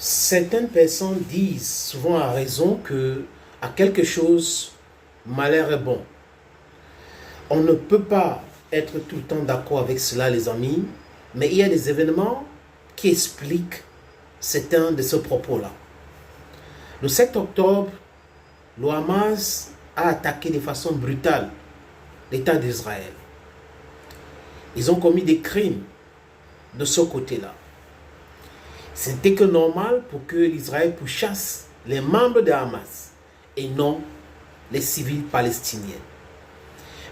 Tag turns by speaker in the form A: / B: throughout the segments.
A: Certaines personnes disent souvent à raison que à quelque chose, malheur est bon. On ne peut pas être tout le temps d'accord avec cela, les amis, mais il y a des événements qui expliquent certains de ce propos-là. Le 7 octobre, le Hamas a attaqué de façon brutale l'État d'Israël. Ils ont commis des crimes de ce côté-là. C'était que normal pour que l'Israël pourchasse les membres de Hamas et non les civils palestiniens.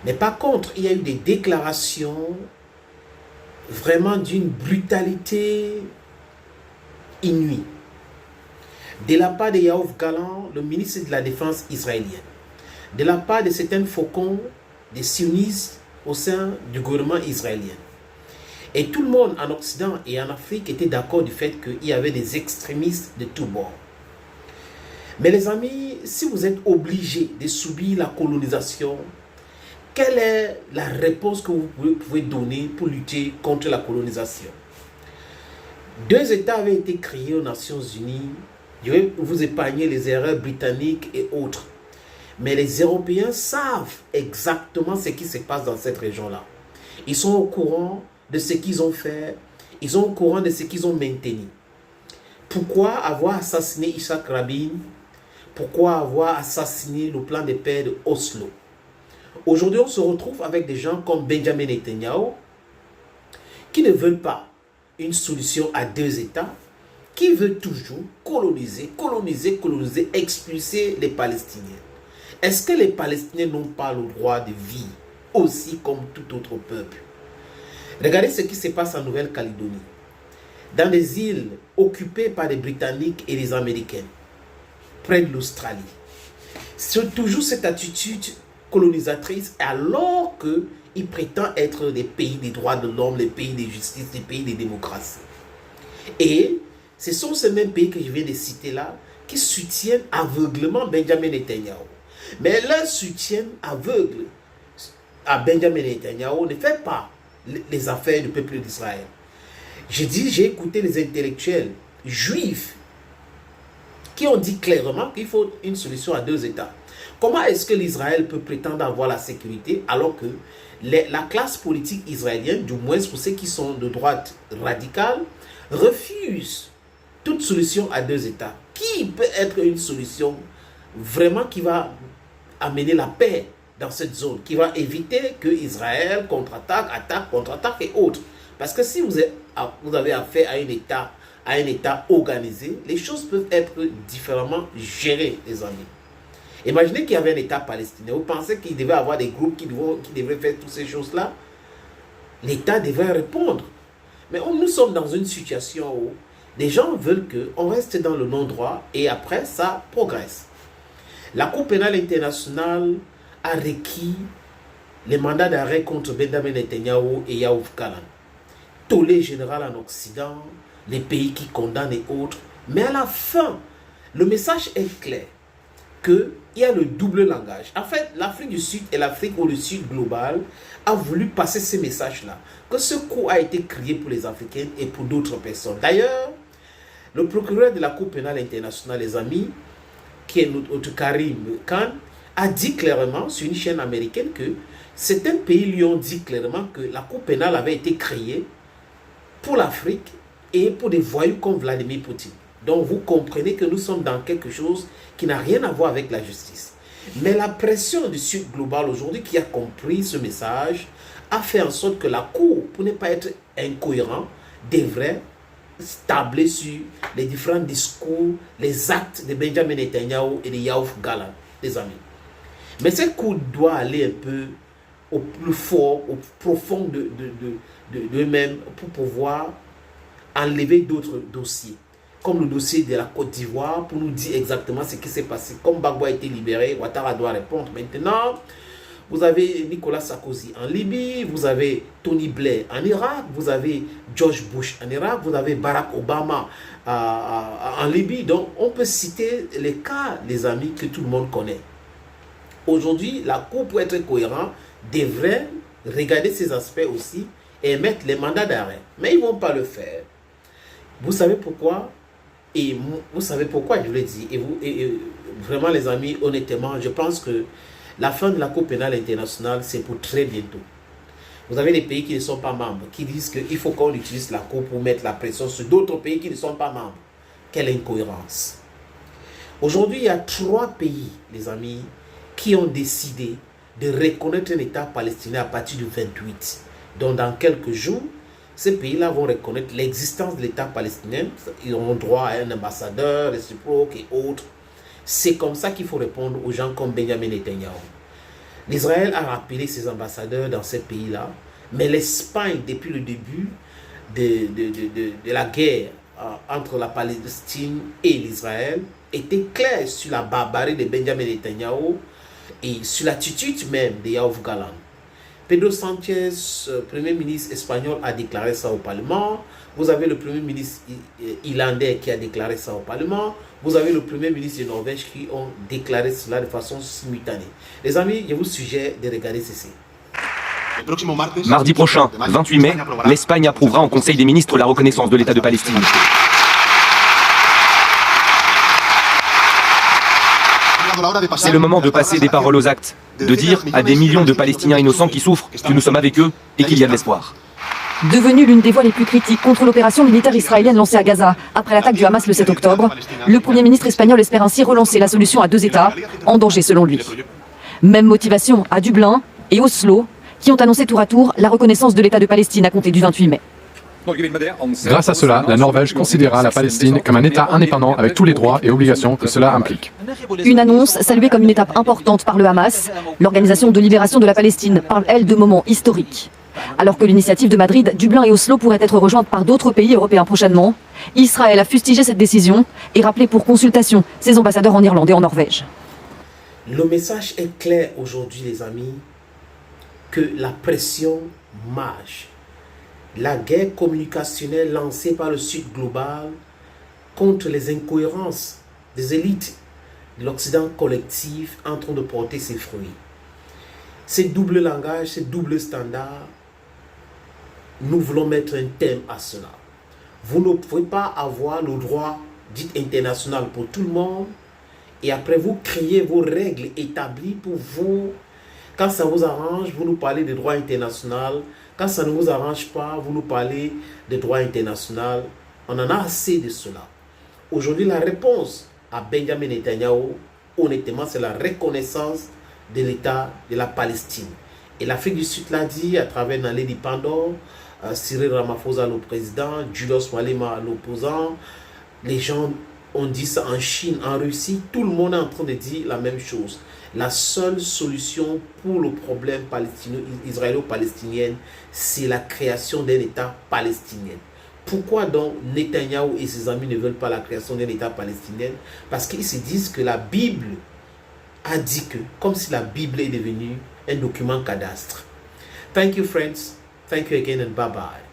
A: Mais par contre, il y a eu des déclarations vraiment d'une brutalité inouïe. De la part de Yoav Gallant, le ministre de la Défense israélien, de la part de certains faucons, des sionistes au sein du gouvernement israélien. Et tout le monde en Occident et en Afrique était d'accord du fait qu'il y avait des extrémistes de tous bords. Mais les amis, si vous êtes obligés de subir la colonisation, quelle est la réponse que vous pouvez donner pour lutter contre la colonisation? Deux États avaient été créés aux Nations Unies. Je vais vous épargner les erreurs britanniques et autres. Mais les Européens savent exactement ce qui se passe dans cette région-là. Ils sont au courant de ce qu'ils ont fait. Ils sont au courant de ce qu'ils ont maintenu. Pourquoi avoir assassiné Yitzhak Rabin? Pourquoi avoir assassiné le plan de paix de Oslo? Aujourd'hui, on se retrouve avec des gens comme Benjamin Netanyahu qui ne veulent pas une solution à deux États, qui veut toujours coloniser, expulser les Palestiniens. Est-ce que les Palestiniens n'ont pas le droit de vivre aussi comme tout autre peuple? Regardez ce qui se passe en Nouvelle-Calédonie, dans des îles occupées par les Britanniques et les Américains, près de l'Australie. C'est toujours cette attitude colonisatrice alors qu'ils prétendent être des pays des droits de l'homme, les pays de justice, les pays de démocratie. Et ce sont ces mêmes pays que je viens de citer là qui soutiennent aveuglement Benjamin Netanyahu. Mais leur soutien aveugle à Benjamin Netanyahu ne fait pas les affaires du peuple d'Israël. J'ai écouté les intellectuels juifs qui ont dit clairement qu'il faut une solution à deux États. Comment est-ce que l'Israël peut prétendre avoir la sécurité alors que la classe politique israélienne, du moins pour ceux qui sont de droite radicale, refuse toute solution à deux États? Qui peut être une solution vraiment qui va amener la paix dans cette zone, qui va éviter que Israël contre-attaque, attaque, contre-attaque et autres? Parce que si vous avez affaire à un État organisé, les choses peuvent être différemment gérées, les amis. Imaginez qu'il y avait un État palestinien. Vous pensez qu'il devait y avoir des groupes qui devaient faire toutes ces choses-là? L'État devait répondre. Mais nous sommes dans une situation où les gens veulent qu'on reste dans le non-droit et après, ça progresse. La Cour pénale internationale a requis les mandats d'arrêt contre Benjamin Netanyahu et Yoav Gallant. Tollé général en Occident, les pays qui condamnent et autres. Mais à la fin, le message est clair qu'il y a le double langage. En fait, l'Afrique du Sud et l'Afrique ou le Sud global a voulu passer ce message-là. Que ce coup a été créé pour les Africains et pour d'autres personnes. D'ailleurs, le procureur de la Cour pénale internationale, les amis, qui est notre Karim Khan, a dit clairement sur une chaîne américaine que certains pays lui ont dit clairement que la Cour pénale avait été créée pour l'Afrique et pour des voyous comme Vladimir Poutine. Donc vous comprenez que nous sommes dans quelque chose qui n'a rien à voir avec la justice. Mais la pression du Sud global aujourd'hui qui a compris ce message a fait en sorte que la Cour, pour ne pas être incohérent, devrait tabler sur les différents discours, les actes de Benjamin Netanyahu et de Yoav Gallant, les amis. Mais cette Cour doit aller un peu au plus fort, au profond d'eux-mêmes pour pouvoir enlever d'autres dossiers, comme le dossier de la Côte d'Ivoire, pour nous dire exactement ce qui s'est passé. Comme Gbagbo a été libéré, Ouattara doit répondre. Maintenant, vous avez Nicolas Sarkozy en Libye, vous avez Tony Blair en Irak, vous avez George Bush en Irak, vous avez Barack Obama en Libye. Donc, on peut citer les cas, les amis, que tout le monde connaît. Aujourd'hui, la Cour, pour être cohérent, devrait regarder ces aspects aussi et émettre les mandats d'arrêt. Mais ils ne vont pas le faire. Vous savez pourquoi? Et vous savez pourquoi je vous le dis. Et vraiment les amis, honnêtement, je pense que la fin de la Cour pénale internationale, c'est pour très bientôt. Vous avez des pays qui ne sont pas membres, qui disent qu'il faut qu'on utilise la Cour pour mettre la pression sur d'autres pays qui ne sont pas membres. Quelle incohérence. Aujourd'hui, il y a 3 pays, les amis, qui ont décidé de reconnaître un État palestinien à partir du 28. Donc, dans quelques jours, ces pays-là vont reconnaître l'existence de l'État palestinien. Ils auront droit à un ambassadeur réciproque et autres. C'est comme ça qu'il faut répondre aux gens comme Benjamin Netanyahu. L'Israël a rappelé ses ambassadeurs dans ces pays-là, mais l'Espagne, depuis le début de la guerre entre la Palestine et l'Israël, était claire sur la barbarie de Benjamin Netanyahu et sur l'attitude même de Yoav Gallant. Pedro Sanchez, Premier ministre espagnol, a déclaré ça au Parlement. Vous avez le Premier ministre irlandais qui a déclaré ça au Parlement. Vous avez le Premier ministre de Norvège qui ont déclaré cela de façon simultanée. Les amis, je vous suggère de regarder ceci.
B: Mardi prochain, 28 mai, l'Espagne approuvera en Conseil des ministres la reconnaissance de l'État de Palestine. C'est le moment de passer des paroles aux actes, de dire à des millions de Palestiniens innocents qui souffrent que nous sommes avec eux et qu'il y a de l'espoir.
C: Devenue l'une des voix les plus critiques contre l'opération militaire israélienne lancée à Gaza après l'attaque du Hamas le 7 octobre, le Premier ministre espagnol espère ainsi relancer la solution à 2 États, en danger selon lui. Même motivation à Dublin et Oslo, qui ont annoncé tour à tour la reconnaissance de l'État de Palestine à compter du 28 mai.
D: Grâce à cela, la Norvège considérera la Palestine comme un État indépendant avec tous les droits et obligations que cela implique.
C: Une annonce saluée comme une étape importante par le Hamas. L'Organisation de libération de la Palestine parle, elle, de moments historiques. Alors que l'initiative de Madrid, Dublin et Oslo pourraient être rejointes par d'autres pays européens prochainement, Israël a fustigé cette décision et rappelé pour consultation ses ambassadeurs en Irlande et en Norvège.
A: Le message est clair aujourd'hui, les amis, que la pression marche. La guerre communicationnelle lancée par le Sud global contre les incohérences des élites de l'Occident collectif en train de porter ses fruits. Ces doubles langages, ces doubles standards, nous voulons mettre un thème à cela. Vous ne pouvez pas avoir le droit dit international pour tout le monde et après vous créez vos règles établies pour vous. Quand ça vous arrange, vous nous parlez de droit international. Quand ça ne vous arrange pas, vous nous parlez de droit international. On en a assez de cela. Aujourd'hui, la réponse à Benjamin Netanyahu, honnêtement, c'est la reconnaissance de l'État de la Palestine. Et l'Afrique du Sud l'a dit à travers Naledi Pandor, Cyril Ramaphosa le président, Julius Malema l'opposant. Les gens ont dit ça en Chine, en Russie. Tout le monde est en train de dire la même chose. La seule solution pour le problème israélo-palestinien, c'est la création d'un État palestinien. Pourquoi donc Netanyahou et ses amis ne veulent pas la création d'un État palestinien? Parce qu'ils se disent que la Bible a dit que, comme si la Bible est devenue un document cadastre. Thank you, friends. Thank you again and bye-bye.